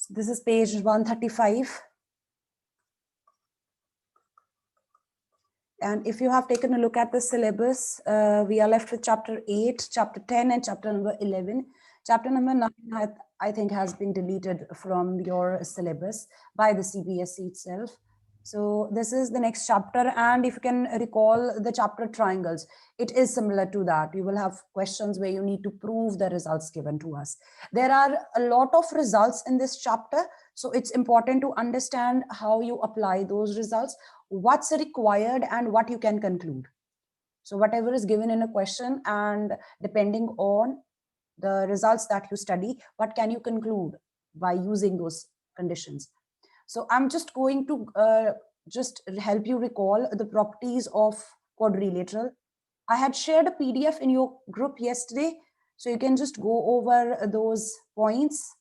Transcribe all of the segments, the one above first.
This is page 135. And if you have taken a look at the syllabus, we are left with chapter 8, chapter 10, and chapter number 11. Chapter number 9, I think, has been deleted from your syllabus by the CBSE itself. So this is the next chapter. And if you can recall the chapter triangles, it is similar to that. You will have questions where you need to prove the results given to us. There are a lot of results in this chapter. So it's important to understand how you apply those results, what's required, and what you can conclude. So whatever is given in a question, and depending on the results that you study, what can you conclude by using those conditions? So I'm just going to just help you recall the properties of quadrilateral. I had shared a PDF in your group yesterday, so you can just go over those points.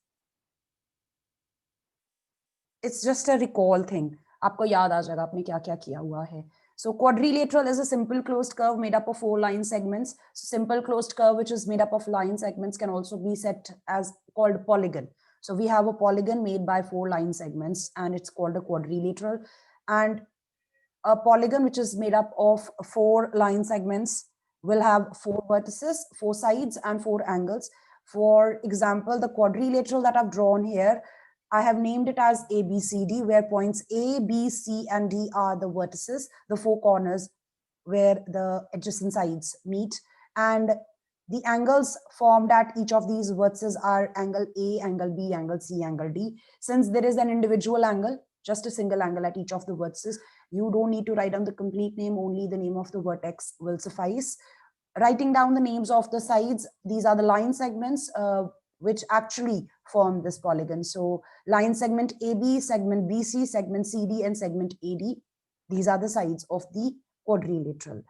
It's just a recall thing. आपको याद आ जाएगा आपने क्या क्या किया हुआ है. So quadrilateral is a simple closed curve made up of 4 line segments. So simple closed curve which is made up of line segments can also be set as called polygon. So we have a polygon made by 4 line segments and it's called a quadrilateral. And a polygon which is made up of 4 line segments will have 4 vertices, 4 sides, and 4 angles. For example, the quadrilateral that I've drawn here, I have named it as ABCD, where points A, B, C, and D are the vertices, the 4 corners where the adjacent sides meet. And the angles formed at each of these vertices are angle A, angle B, angle C, angle D. Since there is an individual angle, just a single angle at each of the vertices, you don't need to write down the complete name, only the name of the vertex will suffice. Writing down the names of the sides, these are the line segments which actually form this polygon. So line segment AB, segment BC, segment CD, and segment AD. These are the sides of the quadrilateral.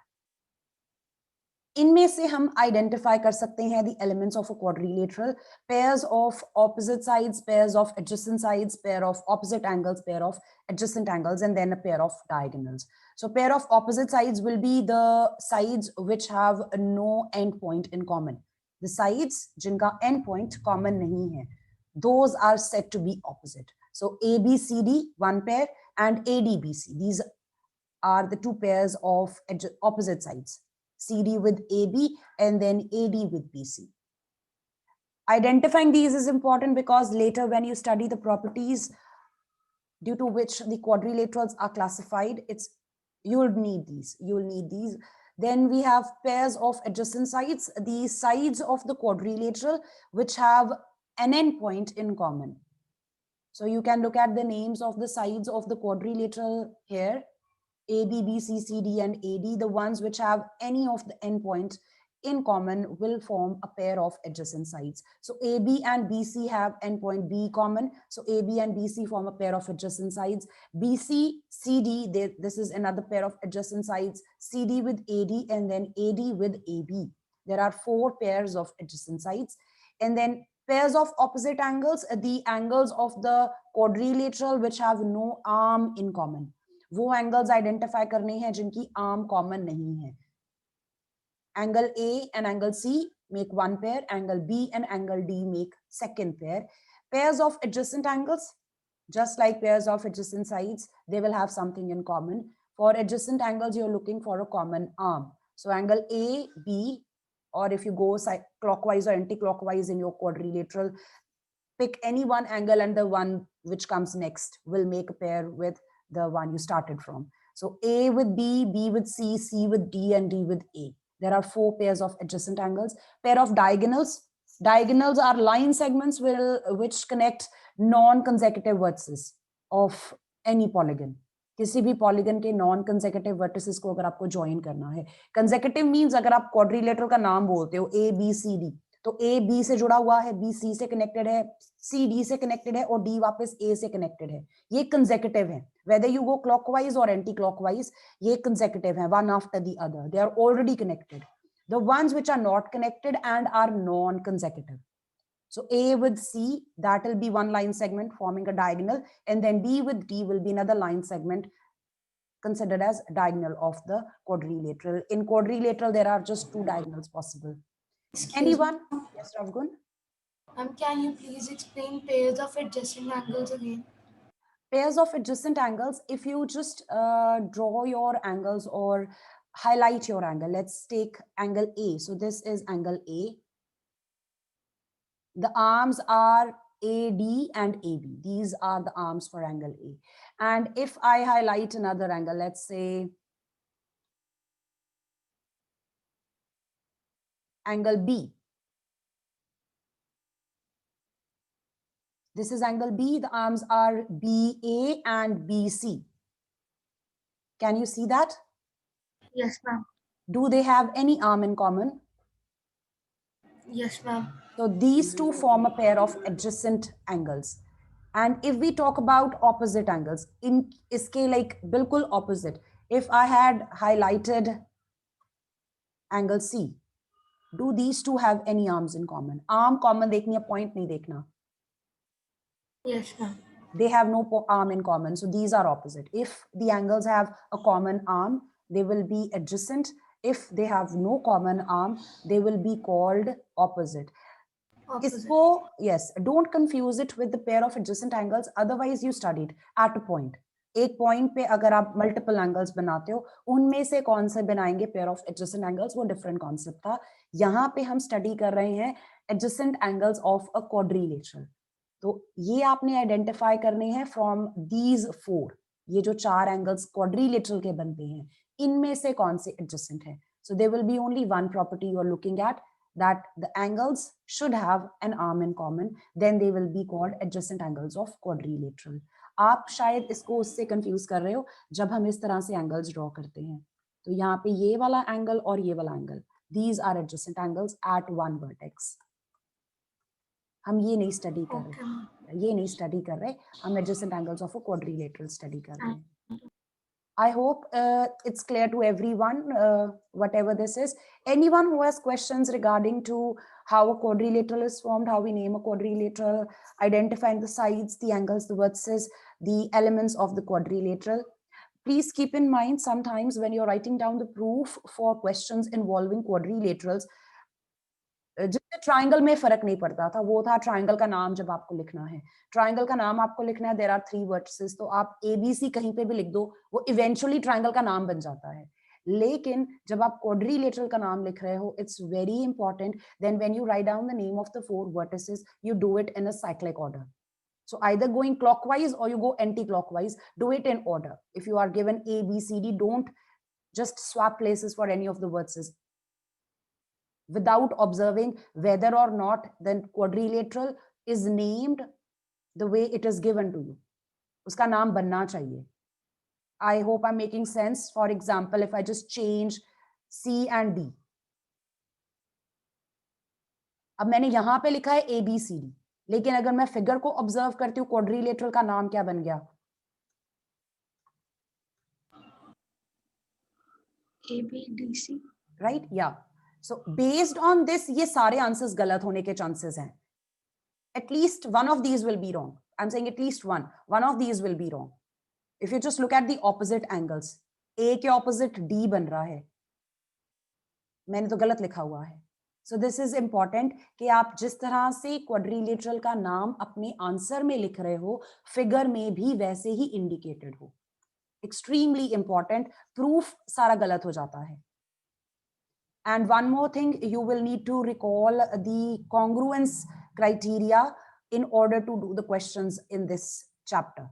इनमें से हम identify कर सकते हैं the elements of a quadrilateral: pairs of opposite sides, pairs of adjacent sides, pair of opposite angles, pair of adjacent angles, and then a pair of diagonals. So pair of opposite sides will be the sides which have no end point in common. The sides जिनका end point common नहीं है, those are said to be opposite. So ABCD, one pair, and ADBC, these are the 2 pairs of opposite sides. CD with AB and then AD with BC. Identifying these is important because later when you study the properties due to which the quadrilaterals are classified, you'll need these. Then we have pairs of adjacent sides, the sides of the quadrilateral which have an endpoint in common. So you can look at the names of the sides of the quadrilateral here. A, B, B, C, C, D, and AD, the ones which have any of the endpoint in common will form a pair of adjacent sides. So AB and BC have endpoint B common. So AB and BC form a pair of adjacent sides. BC, CD, this is another pair of adjacent sides. CD with AD and then AD with AB. There are 4 pairs of adjacent sides. And then pairs of opposite angles, the angles of the quadrilateral which have no arm in common. वो angles identify करने हैं जिनकी arm common नहीं है. Angle A and angle C make one pair, angle B and angle D make second pair. Pairs of adjacent angles, just like pairs of adjacent sides, they will have something in common. For adjacent angles, you're looking for a common arm. So angle A, B, or if you go clockwise or anti-clockwise in your quadrilateral, pick any one angle and the one which comes next will make a pair with the one you started from. So A with B, B with C, C with D, and D with A. There are 4 pairs of adjacent angles. Pair of diagonals. Diagonals are line segments which connect non-consecutive vertices of any polygon. किसी भी polygon के non-consecutive vertices को अगर आपको join करना है. Consecutive means अगर आप quadrilateral का नाम बोलते हो A, B, C, D, तो A B से जुड़ा हुआ है, B C से कनेक्टेड है, C D से कनेक्टेड है और D वापस A से कनेक्टेड है. ये कंसेक्यूटिव है. Whether you go clockwise or anti-clockwise, ये consecutive है, one after the other. They are already connected. The ones which are not connected and are non-consecutive. So A with C, that will be one line segment forming a diagonal, and then B with D will be another line segment considered as diagonal of the quadrilateral. In quadrilateral, there are just 2 diagonals possible. Anyone? Yes, Ravgun? can you please explain pairs of adjacent angles again? Pairs of adjacent angles, if you just draw your angles or highlight your angle, let's take angle A. So this is angle A. The arms are AD and AB. These are the arms for angle A. And if I highlight another angle, let's say angle B. This is angle B. The arms are BA and BC. Can you see that? Yes, ma'am. Do they have any arm in common? Yes, ma'am. So these two form a pair of adjacent angles. And if we talk about opposite angles, in iske like bilkul opposite, if I had highlighted angle C, do these two have any arms in common? Arm common dekhni hai, point nahi dekhna. Yes, ma'am. They have no arm in common. So these are opposite. If the angles have a common arm, they will be adjacent. If they have no common arm, they will be called opposite. Isko, yes, don't confuse it with the pair of adjacent angles. Otherwise, you studied at a point. एक point पे अगर आप multiple angles बनाते हो, उनमें से कौन से बनाएंगे पेयर ऑफ एडजेसेंट एंगल्स, वो डिफरेंट कॉन्सेप्ट था. यहाँ पे हम स्टडी कर रहे हैं adjacent angles of a quadrilateral. तो ये आपने आइडेंटिफाई करने हैं फ्रॉम दीज 4. ये जो 4 एंगल्स क्वाड्रिलेटरल के बनते हैं, इनमें से कौन से एडजेसेंट है. So there will be only one property you are looking at, that the angles should have an arm in common, then they will be called adjacent angles of quadrilateral. आप शायद इसको उससे कंफ्यूज कर रहे हो जब हम इस तरह से एंगल्स ड्रॉ करते हैं. तो यहाँ पे ये वाला एंगल और ये वाला angle, these are adjacent angles at one vertex. हम ये नहीं स्टडी कर रहे, ये नहीं स्टडी कर रहे, हम adjacent angles of a quadrilateral study कर रहे हैं. I hope it's clear to everyone, whatever this is. Anyone who has questions regarding to how a quadrilateral is formed, how we name a quadrilateral, identifying the sides, the angles, the vertices, the elements of the quadrilateral. Please keep in mind, sometimes when you're writing down the proof for questions involving quadrilaterals, जिससे triangle में फर्क नहीं पड़ता था, वो था triangle का नाम जब आपको लिखना है. ट्राइंगल का नाम आपको लिखना है, देयर आर 3 वर्टिसेस, तो आप एबीसी कहीं पे भी लिख दो, वो इवेंचुअली ट्राइंगल का नाम बन जाता है. लेकिन जब आप क्वाड्रिलेटरल का नाम लिख रहे हो, it's very important, then when you write down the name of the 4 vertices, you do it in a cyclic order. So either going clockwise or you go anti-clockwise, do it in order. If you are given A, B, C, D, don't just swap places for any of the vertices without observing whether or not the quadrilateral is named the way it is given to you. Uska naam banna chahiye. I hope I'm making sense. For example, if I just change C and D. अब मैंने यहाँ पे लिखा है ABCD, लेकिन अगर मैं figure को ऑब्जर्व करती हूँ, क्वाड्रिलेटरल का नाम क्या बन गया? ABDC. Right? Yeah. So based on this, ये सारे आंसर्स गलत होने के चांसेस हैं. At least one of these will be wrong. I'm saying at least one. One of these will be wrong. If you just look at the opposite angles, A के opposite D बन रहा है. मैंने तो गलत लिखा हुआ है. So this is important कि आप जिस तरह से quadrilateral का नाम अपने आंसर में लिख रहे हो, फिगर में भी वैसे ही इंडिकेटेड हो. Extremely important. Proof सारा गलत हो जाता है. And one more thing, you will need to recall the congruence criteria in order to do the questions in this chapter.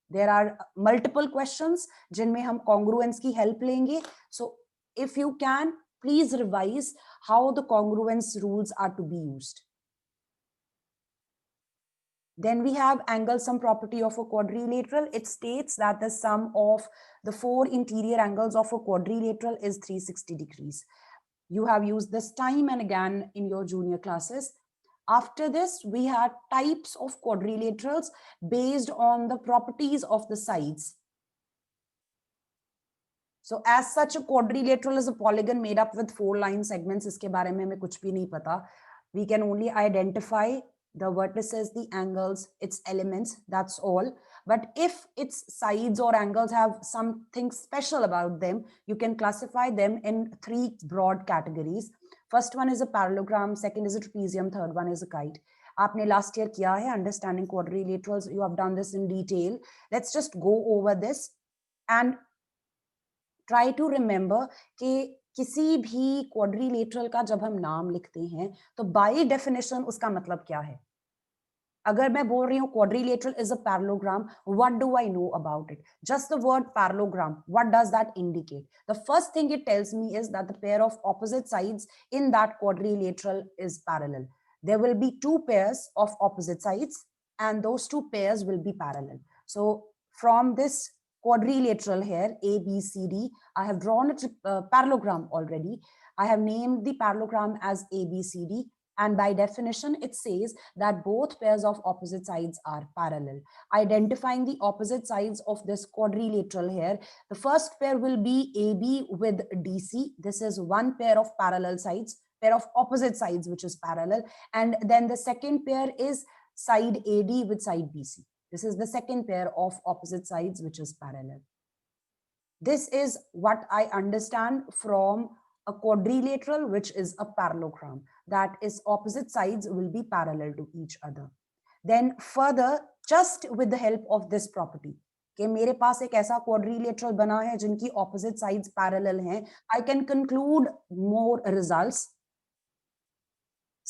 There are multiple questions जिनमें हम congruence की help लेंगे. So if you can, please revise how the congruence rules are to be used. Then we have angle sum property of a quadrilateral. It states that the sum of the 4 interior angles of a quadrilateral is 360 degrees. You have used this time and again in your junior classes. After this, we had types of quadrilaterals based on the properties of the sides. So as such, a quadrilateral is a polygon made up with 4 line segments. इसके बारे में हमें कुछ भी नहीं पता. We can only identify the vertices, the angles, its elements, that's all. But if its sides or angles have something special about them, you can classify them in 3 broad categories. First one is a parallelogram, second is a trapezium, third one is a kite. आपने last year किया है understanding quadrilaterals, you have done this in detail. Let's just go over this and try to remember कि किसी भी quadrilateral का जब हम नाम लिखते हैं तो by definition उसका मतलब क्या है. अगर मैं बोल रही हूँ quadrilateral is a parallelogram, what do I know about it? Just the word parallelogram, what does that indicate? The first thing it tells me is that the pair of opposite sides in that quadrilateral is parallel. There will be two pairs of opposite sides and those two pairs will be parallel. So from this quadrilateral here, A, B, C, D, I have drawn a parallelogram already. I have named the parallelogram as A, B, C, D. And by definition, it says that both pairs of opposite sides are parallel. Identifying the opposite sides of this quadrilateral here, the first pair will be AB with DC. This is one pair of parallel sides, pair of opposite sides, which is parallel. And then the second pair is side AD with side BC. This is the second pair of opposite sides, which is parallel. This is what I understand from a quadrilateral, which is a parallelogram. That is, opposite sides will be parallel to each other. Then further, just with the help of this property, कि मेरे पास एक ऐसा quadrilateral बना है जिनकी opposite sides parallel हैं, I can conclude more results.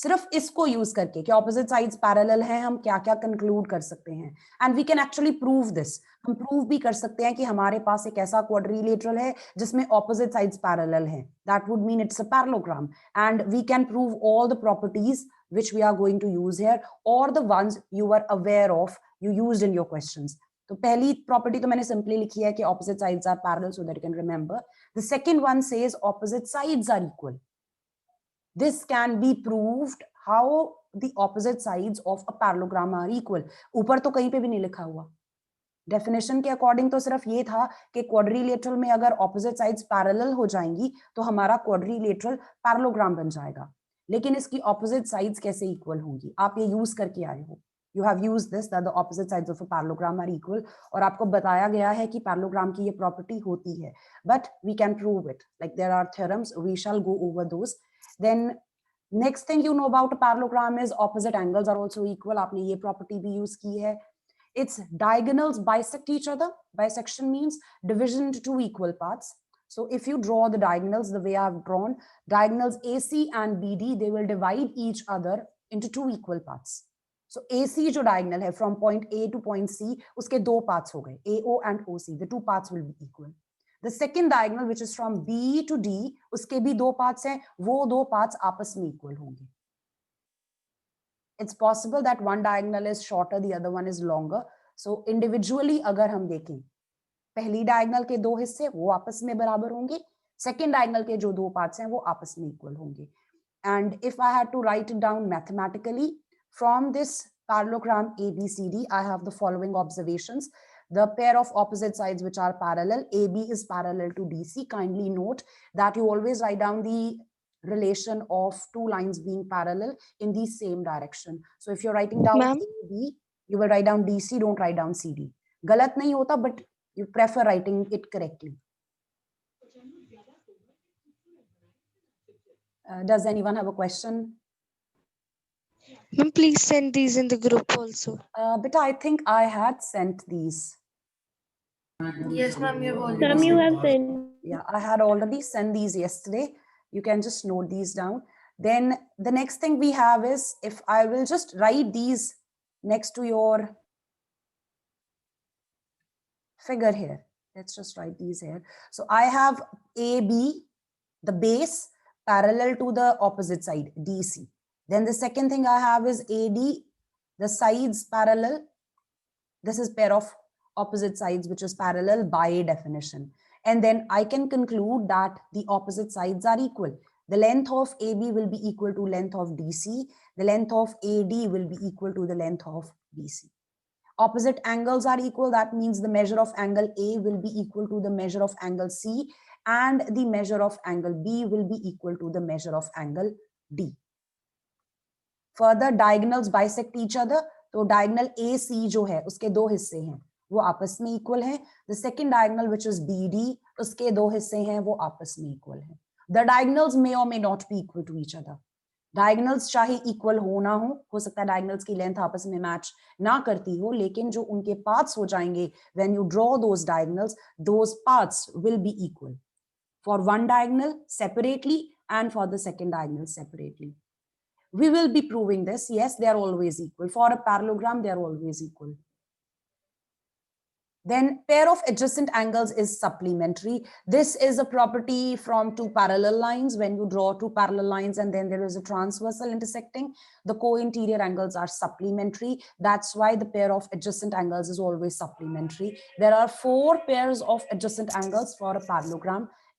सिर्फ इसको यूज करके कि ऑपोजिट साइड्स पैरेलल हैं, हम क्या क्या कंक्लूड कर सकते हैं. And we can actually prove this. हम प्रूव भी कर सकते हैं कि हमारे पास एक ऐसा क्वाड्रिलेटरल है जिसमें ऑपोजिट साइड्स पैरेलल हैं. That would mean it's a parallelogram. And we can prove all the properties which we are going to use here or the ones you were aware of, you used in your questions. तो पहली property तो मैंने simply लिखी है कि opposite sides are parallel so that you can remember. The second one says opposite sides are equal. This can be proved how the opposite sides of a parallelogram are equal. ऊपर तो कहीं पे भी नहीं लिखा हुआ. Definition के according तो सिर्फ ये था कि quadrilateral में अगर opposite sides parallel हो जाएंगी तो हमारा quadrilateral parallelogram बन जाएगा. लेकिन इसकी opposite sides कैसे equal होंगी? आप ये use करके आए हो. You have used this that the opposite sides of a parallelogram are equal. और आपको बताया गया है कि parallelogram की ये property होती है. But we can prove it. Like there are theorems. We shall go over those. Then next thing you know about a parallelogram is opposite angles are also equal. आपने ये property भी use की है. Its diagonals bisect each other. Bisection means division into two equal parts. So if you draw the diagonals the way I have drawn, diagonals AC and BD, they will divide each other into two equal parts. So AC जो diagonal है from point A to point C, उसके दो parts हो गए. AO and OC, the two parts will be equal. The second diagonal which is from B to D, उसके भी दो parts हैं, वो दो parts आपस में equal होंगे. It's possible that one diagonal is shorter, the other one is longer. So individually अगर हम देखें, पहली diagonal के दो हिस्से वो आपस में बराबर होंगे, second diagonal के जो दो parts हैं वो आपस में equal होंगे. And if I had to write it down mathematically, from this parallelogram ABCD, I have the following observations. The pair of opposite sides which are parallel, AB is parallel to DC. Kindly note that you always write down the relation of two lines being parallel in the same direction. So if you're writing down AB, you will write down DC, don't write down CD. गलत नहीं होता, but you prefer writing it correctly. Does anyone have a question? Ma'am, please send these in the group also. But I think I had sent these. Yes, ma'am, you have already Ma'am, you sent. have sent. Yeah, I had already sent these yesterday. You can just note these down. Then the next thing we have is, if I will just write these next to your figure here. Let's just write these here. So I have AB, the base, parallel to the opposite side, DC. Then the second thing I have is AD, the sides parallel. This is pair of opposite sides, which is parallel by definition. And then I can conclude that the opposite sides are equal. The length of AB will be equal to length of DC. The length of AD will be equal to the length of BC. Opposite angles are equal. That means the measure of angle A will be equal to the measure of angle C, and the measure of angle B will be equal to the measure of angle D. Further, diagonals bisect each other. तो diagonal AC जो है उसके दो हिस्से हैं वो आपस में equal हैं. The second diagonal which is BD, उसके दो हिस्से हैं वो आपस में equal हैं. The diagonals may or may not be equal to each other. Diagonals चाहे इक्वल हो सकता है डायगोनल्स की लेंथ आपस में मैच ना करती हो, लेकिन जो उनके पाथ्स हो जाएंगे when you draw those diagonals, those paths will be equal for one diagonal separately and for the second diagonal separately. We will be proving this. Yes, they are always equal. For a parallelogram, they are always equal. Then pair of adjacent angles is supplementary. This is a property from two parallel lines. When you draw two parallel lines and then there is a transversal intersecting, the co-interior angles are supplementary. That's why the pair of adjacent angles is always supplementary. There are 4 pairs of adjacent angles for a parallelogram.